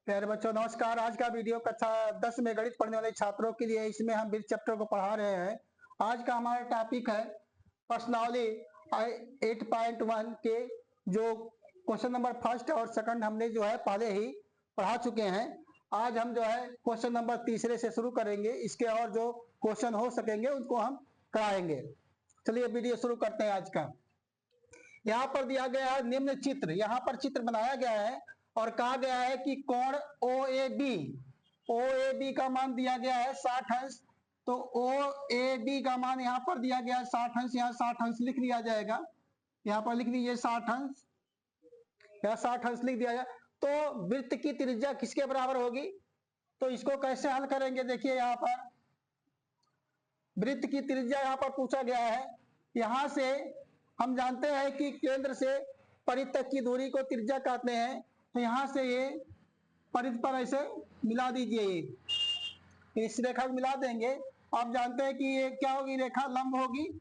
प्यारे बच्चों नमस्कार। आज का वीडियो कक्षा 10 में गणित पढ़ने वाले छात्रों के लिए, इसमें हम वृत्त चैप्टर को पढ़ा रहे हैं। आज का हमारा टॉपिक है प्रश्नावली 8.1 के जो क्वेश्चन नंबर फर्स्ट और सेकंड हमने जो है पहले ही पढ़ा चुके हैं। आज हम जो है क्वेश्चन नंबर तीसरे से शुरू करेंगे। इसके और जो क्वेश्चन हो सकेंगे उनको हम कराएंगे। चलिए वीडियो शुरू करते हैं आज का। यहाँ पर दिया गया है निम्न चित्र, यहाँ पर चित्र बनाया गया है और कहा गया है कि कोण OAB का मान दिया गया है 60 अंश। तो OAB का मान यहाँ पर दिया गया है 60 अंश, यहाँ 60 अंश लिख लिया जाएगा। यहाँ पर लिख दीजिए 60 अंश, यहाँ 60 अंश लिख दिया जाए। तो वृत्त की त्रिज्या किसके बराबर होगी? तो इसको कैसे हल करेंगे? देखिए यहाँ पर वृत्त की त्रिज्या यहाँ पर पूछा गया है। यहाँ से हम जानते हैं कि केंद्र से परिध तक की दूरी को त्रिज्या कहते हैं। तो यहाँ से ये परिध पर ऐसे मिला दीजिए, ये इस रेखा को मिला देंगे। आप जानते हैं कि ये क्या होगी? रेखा लंब होगी।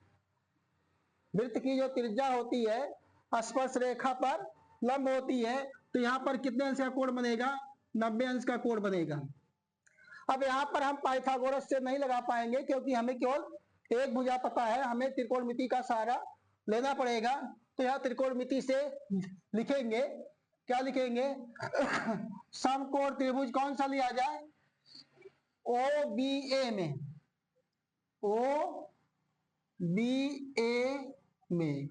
वृत्त की जो त्रिज्या होती है स्पर्श रेखा पर लंब होती है। तो यहाँ पर कितने अंश का कोण बनेगा? 90 अंश का कोण बनेगा। अब यहाँ पर हम पाइथागोरस से नहीं लगा पाएंगे क्योंकि हमें केवल एक भुजा पता है, हमें त्रिकोणमिति का सहारा लेना पड़ेगा। तो यहाँ त्रिकोणमिति से लिखेंगे, क्या लिखेंगे? समकोण त्रिभुज कौन सा लिया जाए? OBA में, OBA में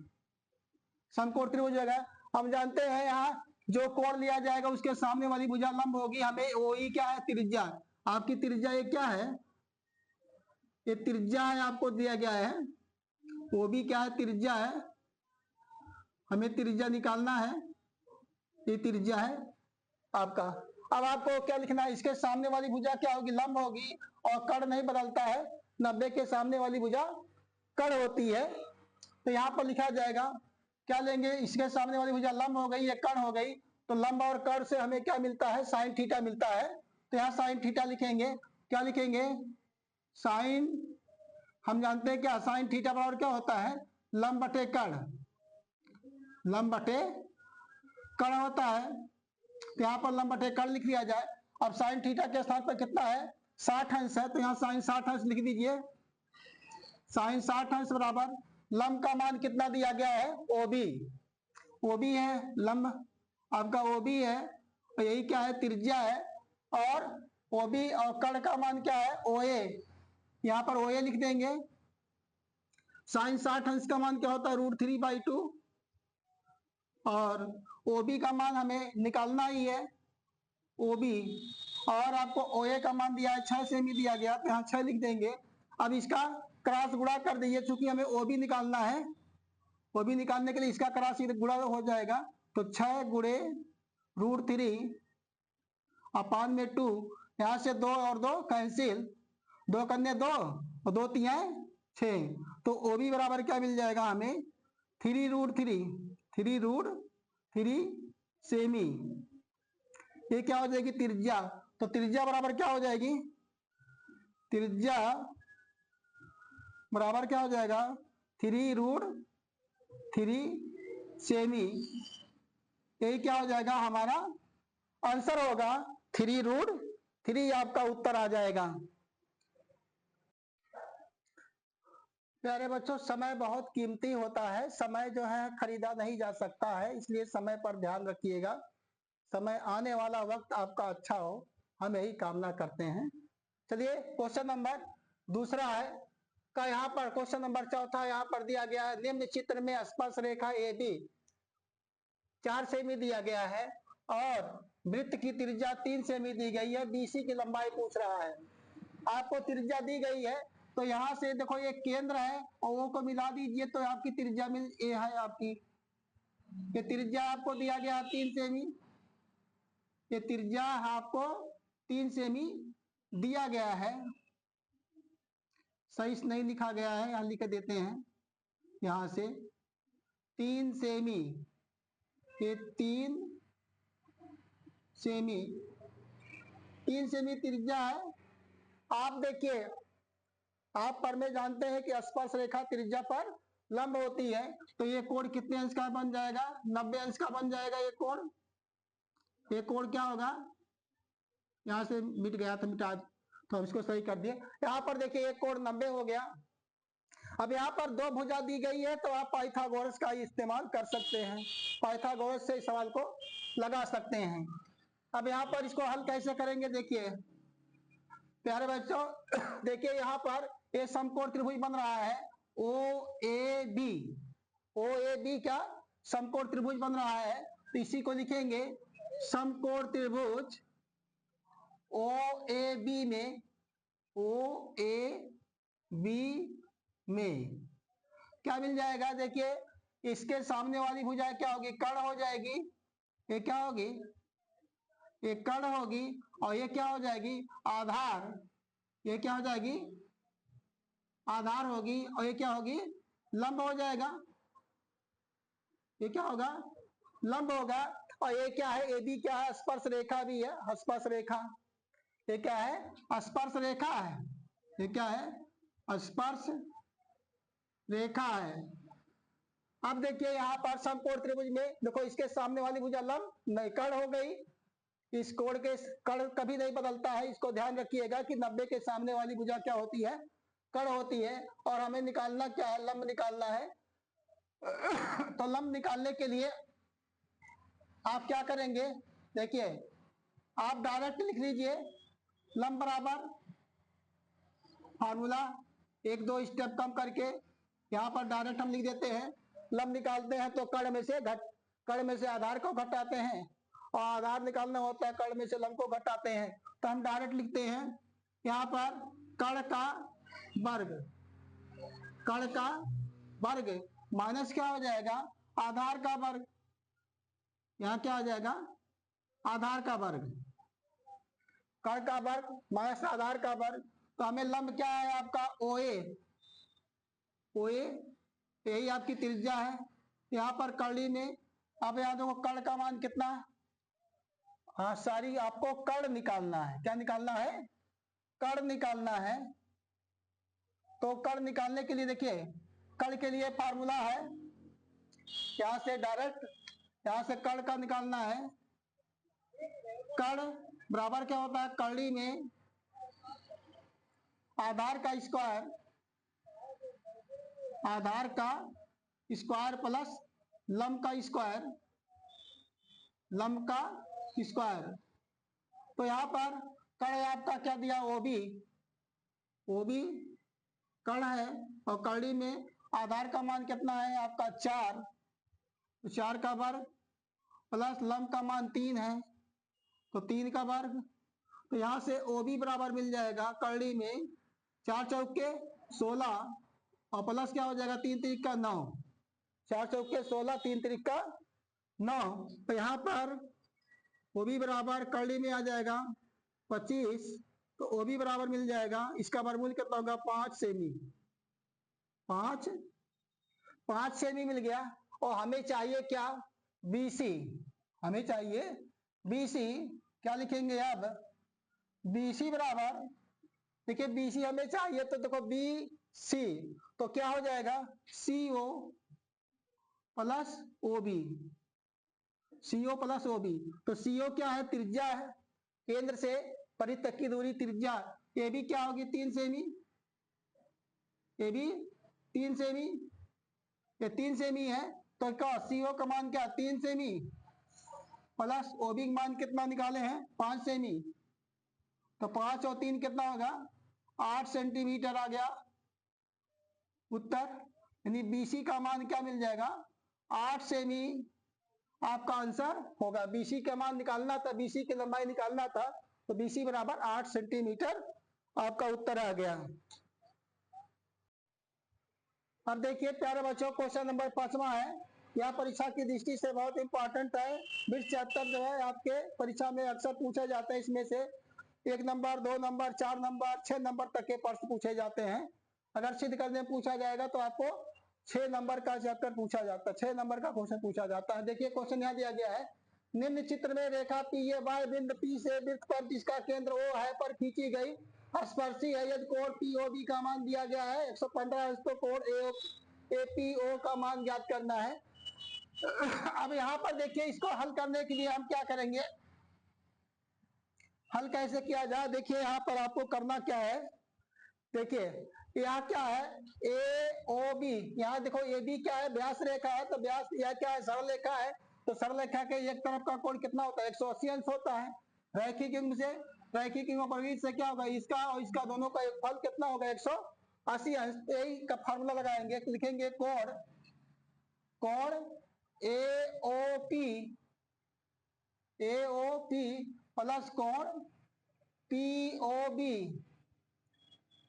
समकोण त्रिभुज होगा। हम जानते हैं यहाँ जो कोण लिया जाएगा उसके सामने वाली भुजा लंब होगी। हमें OE क्या है? त्रिज्या। आपकी त्रिज्या ये क्या है? ये त्रिज्या है, आपको दिया गया है। OB क्या है? त्रिज्या है। हमें त्रिज्या निकालना है, ये त्रिज्या है आपका। अब आपको क्या लिखना है? इसके सामने वाली भुजा क्या होगी? लंब होगी। और कर्ण नहीं बदलता है, 90 के सामने वाली भुजा कर्ण होती है। तो यहाँ पर लिखा जाएगा, क्या लेंगे? इसके सामने वाली भुजा लंब हो गई, ये कर्ण हो गई। तो लंब और कर्ण से हमें क्या मिलता है? साइन थीटा मिलता है। तो यहाँ साइन थीटा लिखेंगे। क्या लिखेंगे? साइन, हम जानते हैं क्या साइन थीटा बराबर क्या होता है? लंब बटे कर्ण, लंब बटे कर्ण होता है। तो यहाँ पर लंब बटे कर्ण लिख लिया जाए। अब साइन थीटा के स्थान पर कितना है? 60 अंश है। तो यहाँ साइन 60 अंश लिख दीजिए। साइन 60 अंश बराबर लंब का मान कितना दिया गया है? OB है लंब, आपका OB है। और यही क्या है? त्रिज्या है। और OB और कर्ण का मान क्या है? OA। यहाँ पर OA लिख देंगे। साइन 60 अंश का मान क्या होता है? √3/2। और OB का मान हमें निकालना ही है, OB। और आपको OA का मान दिया है 6 सेमी दिया गया, तो यहाँ 6 लिख देंगे। अब इसका क्रॉस गुणा कर दीजिए, चूंकि हमें OB निकालना है। OB निकालने के लिए इसका क्रॉस गुणा हो जाएगा। तो 6 गुणे √3/2। यहाँ से 2 और 2 कैंसिल, 2 कन्या 2 और 2 तिया 6। तो OB बराबर क्या मिल जाएगा हमें? 3√3 सेमी। ये क्या हो जाएगी? त्रिज्या। तो त्रिज्या बराबर क्या हो जाएगी? त्रिज्या बराबर क्या हो जाएगा? 3√3 सेमी। यही क्या हो जाएगा? हमारा आंसर होगा 3√3। आपका उत्तर आ जाएगा। प्यारे बच्चों, समय बहुत कीमती होता है। समय जो है खरीदा नहीं जा सकता है, इसलिए समय पर ध्यान रखिएगा। समय आने वाला वक्त आपका अच्छा हो, हम यही कामना करते हैं। चलिए क्वेश्चन नंबर दूसरा है का यहाँ पर क्वेश्चन नंबर चौथा यहाँ पर दिया गया है। निम्न चित्र में स्पर्श रेखा AB 4 सेमी दिया गया है और वृत्त की त्रिज्या 3 सेमी दी गई है। BC की लंबाई पूछ रहा है। आपको त्रिज्या दी गई है, तो यहाँ से देखो ये केंद्र है और O को मिला दीजिए, तो आपकी त्रिज्या मिल A है आपकी। ये त्रिज्या आपको दिया गया 3 सेमी, ये त्रिज्या आपको 3 सेमी दिया गया है। सही से नहीं लिखा गया है, यहाँ लिख देते हैं। यहाँ से 3 सेमी, ये 3 सेमी, 3 सेमी त्रिज्या है। आप देखिए, आप पर में जानते हैं कि स्पर्श रेखा त्रिज्या पर लंब होती है। तो ये कोण कितने अंश का बन जाएगा? 90 अंश का बन जाएगा। ये कोण क्या होगा? यहाँ से मिट गया था, मिटा, तो हम इसको सही कर दिए। यहाँ पर देखिए एक कोण 90 हो गया। अब यहाँ पर दो भुजा दी गई है तो आप पाइथागोरस का इस्तेमाल कर सकते हैं, पाइथागोरस से इस सवाल को लगा सकते हैं। अब यहाँ पर इसको हल कैसे करेंगे, देखिए प्यारे बच्चों, देखिए यहाँ पर ये समकोण त्रिभुज बन रहा है ओ A B, O A B क्या समकोण त्रिभुज बन रहा है, तो इसी को लिखेंगे समकोण त्रिभुज ओ ए बी में, ओ ए बी में क्या मिल जाएगा, देखिए इसके सामने वाली भुजा क्या होगी, कर्ण हो जाएगी, ये क्या होगी, ये कर्ण होगी, और ये क्या हो जाएगी, आधार, ये क्या हो जाएगी, आधार होगी, और ये क्या होगी, लंब हो जाएगा, ये क्या होगा, लंब होगा। और ये क्या है, ए बी क्या है, स्पर्श रेखा भी है, स्पर्श रेखा, ये क्या है, स्पर्श रेखा है, ये क्या है, स्पर्श रेखा है। अब देखिए यहाँ पर समकोण त्रिभुज में देखो इसके सामने वाली भुजा लंब नहीं, कर्ण हो गई, इस कोण के कर्ण कभी नहीं बदलता है, इसको ध्यान रखिएगा कि 90 के सामने वाली भुजा क्या होती है, कर्ण होती है। और हमें निकालना क्या है, लंब निकालना है। तो लंब निकालने के लिए आप क्या करेंगे, देखिए आप डायरेक्ट लिख लीजिए लंब बराबर फार्मूला, एक दो स्टेप कम करके यहाँ पर डायरेक्ट हम लिख देते हैं। लंब निकालते हैं तो कर्ण में से आधार को घटाते हैं, और आधार निकालना होता है कर्ण में से लंब को घटाते हैं। तो हम डायरेक्ट लिखते हैं यहाँ पर कर्ण का वर्ग, कर्ण का वर्ग माइनस क्या हो जाएगा, आधार का वर्ग, यहाँ क्या हो जाएगा, आधार का वर्ग, कर्ण का वर्ग माइनस आधार का वर्ग। तो हमें लंब क्या है आपका ओए, ओए यही आपकी त्रिज्या है। यहाँ पर कर्ली में अब यहाँ देखो कर्ण का मान कितना, हाँ सारी आपको कर्ण निकालना है, क्या निकालना है, कर्ण निकालना है। तो कर्ण निकालने के लिए देखिए कर्ण के लिए फार्मूला है, यहाँ से डायरेक्ट यहाँ से कर्ण का निकालना है। कर्ण बराबर क्या होता है, कर्ली में आधार का स्क्वायर, आधार का स्क्वायर प्लस लंब का स्क्वायर, लंब का स्क्वायर। तो यहाँ पर कर्ण आपका क्या दिया, ओबी, ओबी कर्ण है, और कर्ली में आधार का मान कितना है आपका 4, तो 4 का वर्ग प्लस लंब का मान 3 है, तो 3 का वर्ग। तो यहाँ से ओबी बराबर मिल जाएगा कर्ली में 4 चौके 16, और प्लस क्या हो जाएगा 3 तिरिक का 9, 4 चौके 16, 3 तिरिक का 9। तो यहाँ पर ओबी बराबर कर्ली में आ जाएगा 25, तो ओबी बराबर मिल जाएगा, इसका वर्गमूल कितना होगा 5 सेमी, 5 सेमी मिल गया। और हमें चाहिए क्या, बीसी, हमें चाहिए बीसी, क्या लिखेंगे अब, बीसी बराबर, देखिए बीसी हमें चाहिए तो देखो बी सी, तो क्या हो जाएगा सीओ प्लस ओबी, सीओ प्लस ओबी। तो सीओ क्या है, त्रिज्या है, केंद्र से परिध तक की दूरी त्रिज्या, ये भी क्या होगी 3 सेमी, ये भी 3 सेमी, ये 3 सेमी है। तो क्या सीओ का मान क्या 3 सेमी प्लस ओबी का मान कितना निकाले हैं 5 सेमी, तो 5 और 3 कितना होगा 8 सेंटीमीटर आ गया उत्तर। यानी बीसी का मान क्या मिल जाएगा 8 सेमी, आपका आंसर होगा। बीसी का मान निकालना था, बीसी की लंबाई निकालना था, तो बीसी बराबर 8 सेंटीमीटर आपका उत्तर आ गया। अब देखिए प्यारे बच्चों क्वेश्चन नंबर 5वां है, यह परीक्षा की दृष्टि से बहुत इंपॉर्टेंट है। विश्व चैप्टर जो है आपके परीक्षा में अक्सर पूछे जाते हैं, इसमें से 1 नंबर 2 नंबर 4 नंबर 6 नंबर तक के प्रश्न पूछे जाते हैं। अगर सिद्ध करने में पूछा जाएगा तो आपको 6 नंबर का चैप्टर पूछा जाता है, 6 नंबर का क्वेश्चन पूछा जाता है। देखिए क्वेश्चन यहाँ दिया गया है, निम्न चित्र में रेखा पी ए वाय बिंदु पी से वृत्त पर जिसका केंद्र ओ है पर खींची गई स्पर्शी है, यदि कोण पीओबी का मान दिया गया है 115, तो कोण एपीओ का मान ज्ञात करना है। अब यहाँ पर देखिए इसको हल करने के लिए हम क्या करेंगे, हल कैसे किया जाए, देखिए यहाँ पर आपको करना क्या है, देखिए यहाँ क्या है, ए ओ बी, यहाँ देखो ए बी क्या है, व्यास रेखा है, तो व्यास यह क्या है, सरल रेखा है, तो सरल रेखा के एक तरफ का कोण कितना होता है, 180 अंश होता है। रैखिक युग्म से, रैखिक युग्म प्रवृत्ति से क्या होगा, इसका और इसका दोनों का फल कितना होगा, 180 अंश। यही का फार्मूला लगाएंगे, लिखेंगे कोण, कोण A O P, A O P plus कोण P O B,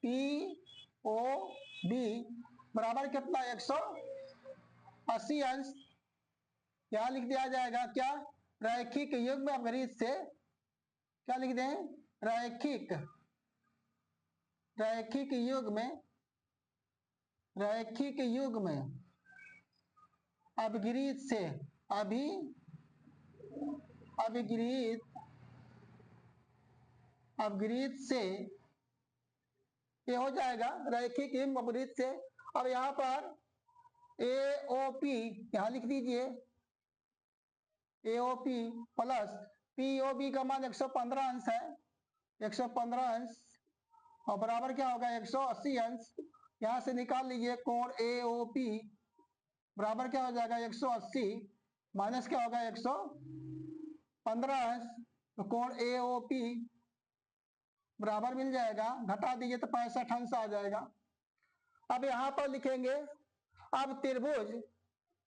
P O B बराबर कितना, 180 अंश। क्या लिख दिया जाएगा, क्या, रैखिक युग्म अपवृत्त से, क्या लिख दें, रैखिक, रैखिक युग्म, रैखिक युग्म अपवृत्त से, अपवृत्त, अपवृत्त से ये हो जाएगा रैखिक युग्म अपवृत्त से। अब यहाँ पर ए ओ पी यहाँ लिख दीजिए, A O P plus P O B का मान 115 अंश है, 115 अंश, और बराबर क्या होगा, 180 अंश। यहाँ से निकाल लीजिए कोण ए ओ पी बराबर क्या हो जाएगा, 180 माइनस क्या होगा, 115 अंश, तो कोण ए ओ पी बराबर मिल जाएगा, घटा दीजिए तो 65 अंश आ जाएगा। अब यहाँ पर लिखेंगे, अब त्रिभुज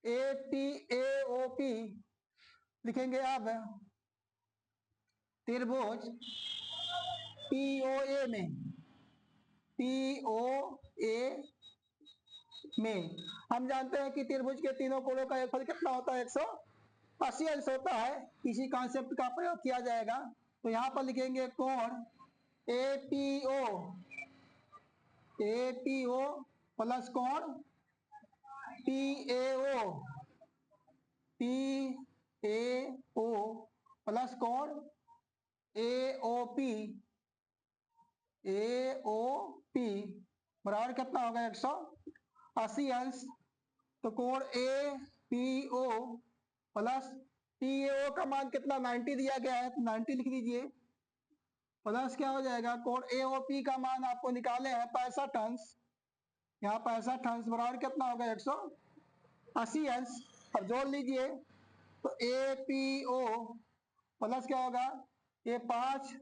A P A O P लिखेंगे, अब त्रिभुज पी ओ ए में, पी ओ ए में हम जानते हैं कि त्रिभुज के तीनों कोणों का योगफल कितना होता है, 180 अंश होता है। इसी कॉन्सेप्ट का प्रयोग किया जाएगा, तो यहाँ पर लिखेंगे कोण ए पी ओ प्लस कोण पी ए ओ प्लस कोण ए ओ पी बराबर कितना होगा, 180 अंश। तो कोण A P O plus P A O का मान कितना, 90 दिया गया है, तो 90 लिख दीजिए, प्लस क्या हो जाएगा, कोण ए ओ पी का मान आपको निकाले हैं 65 अंश, यहाँ 65 अंश बराबर कितना होगा, 180 अंश। अब जोड़ लीजिए, तो ए पी ओ प्लस क्या होगा, ये 5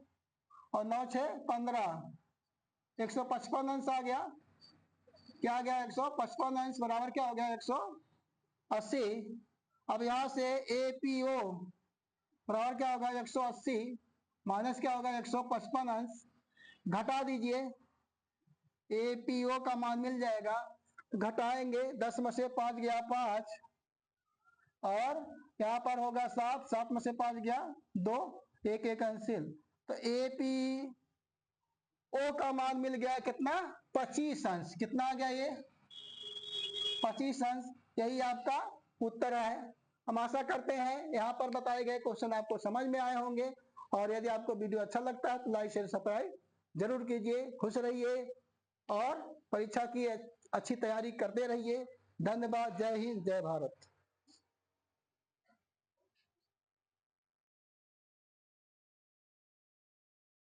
और 9 6 15, 155 अंश आ गया, क्या आ गया, 155 अंश बराबर क्या हो गया, 180। अब यहाँ से ए पी ओ बराबर क्या होगा, 180 माइनस क्या होगा, 155 अंश, घटा दीजिए, ए पी ओ का मान मिल जाएगा, तो घटाएंगे, 10 में से 5 गया 5, और यहाँ पर होगा 7, 7 में से 5 गया 2, 1 1 अंशिल, तो ए पी ओ का मान मिल गया कितना, 25 अंश। कितना आ गया, ये 25 अंश। यही आपका उत्तर है। हम आशा करते हैं यहाँ पर बताए गए क्वेश्चन आपको समझ में आए होंगे, और यदि आपको वीडियो अच्छा लगता है तो लाइक शेयर सब्सक्राइब जरूर कीजिए। खुश रहिए और परीक्षा की अच्छी तैयारी करते रहिए। धन्यवाद। जय हिंद, जय भारत।